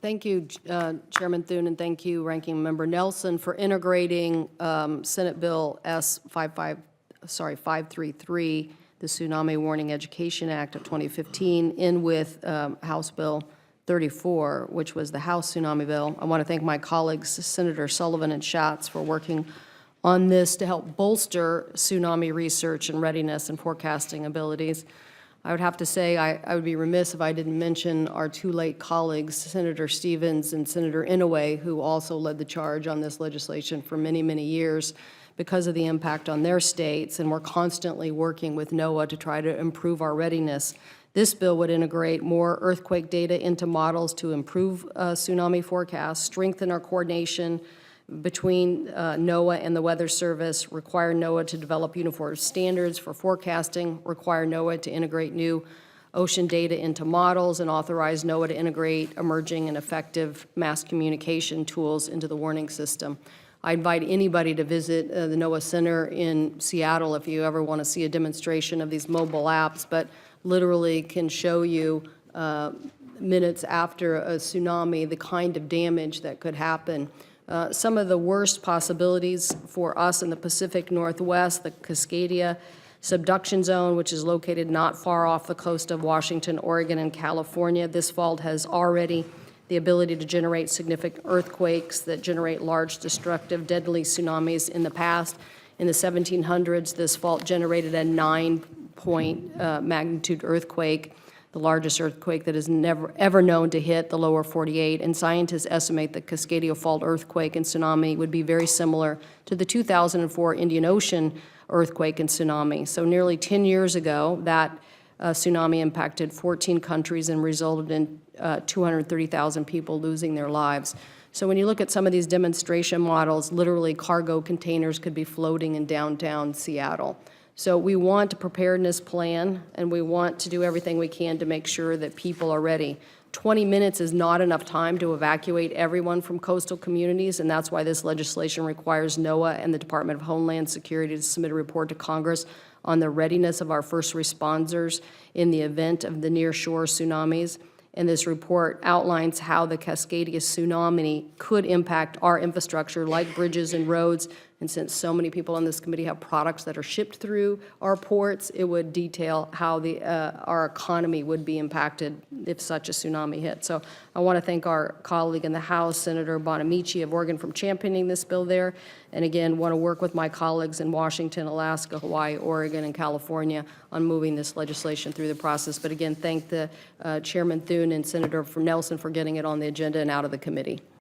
Thank you, Chairman Thune, and thank you, Ranking Member Nelson, for integrating Senate Bill S533, the Tsunami Warning Education Act of 2015, in with House Bill 34, which was the House Tsunami Bill. I want to thank my colleagues, Senator Sullivan and Schatz, for working on this to help bolster tsunami research and readiness and forecasting abilities. I would have to say I would be remiss if I didn't mention our two late colleagues, Senator Stevens and Senator Inouye, who also led the charge on this legislation for many, many years because of the impact on their states, and we're constantly working with NOAA to try to improve our readiness. This bill would integrate more earthquake data into models to improve tsunami forecasts, strengthen our coordination between NOAA and the Weather Service, require NOAA to develop uniform standards for forecasting, require NOAA to integrate new ocean data into models, and authorize NOAA to integrate emerging and effective mass communication tools into the warning system. I invite anybody to visit the NOAA Center in Seattle if you ever want to see a demonstration of these mobile apps, but literally can show you minutes after a tsunami the kind of damage that could happen. Some of the worst possibilities for us in the Pacific Northwest, the Cascadia subduction zone, which is located not far off the coast of Washington, Oregon, and California. This fault has already the ability to generate significant earthquakes that generate large, destructive, deadly tsunamis in the past. In the 1700s, this fault generated a 9-point magnitude earthquake, the largest earthquake that is never ever known to hit the lower 48, and scientists estimate the Cascadia Fault earthquake and tsunami would be very similar to the 2004 Indian Ocean earthquake and tsunami. So nearly 10 years ago, that tsunami impacted 14 countries and resulted in 230,000 people losing their lives. So when you look at some of these demonstration models, literally cargo containers could be floating in downtown Seattle. So we want a preparedness plan, and we want to do everything we can to make sure that people are ready. 20 minutes is not enough time to evacuate everyone from coastal communities, and that's why this legislation requires NOAA and the Department of Homeland Security to submit a report to Congress on the readiness of our first responders in the event of the near-shore tsunamis. And this report outlines how the Cascadia tsunami could impact our infrastructure like bridges and roads. And since so many people on this committee have products that are shipped through our ports, it would detail how our economy would be impacted if such a tsunami hit. So I want to thank our colleague in the House, Senator Bonamici of Oregon, for championing this bill there. And again, want to work with my colleagues in Washington, Alaska, Hawaii, Oregon, and California on moving this legislation through the process. But again, thank the Chairman Thune and Senator Nelson for getting it on the agenda and out of the committee.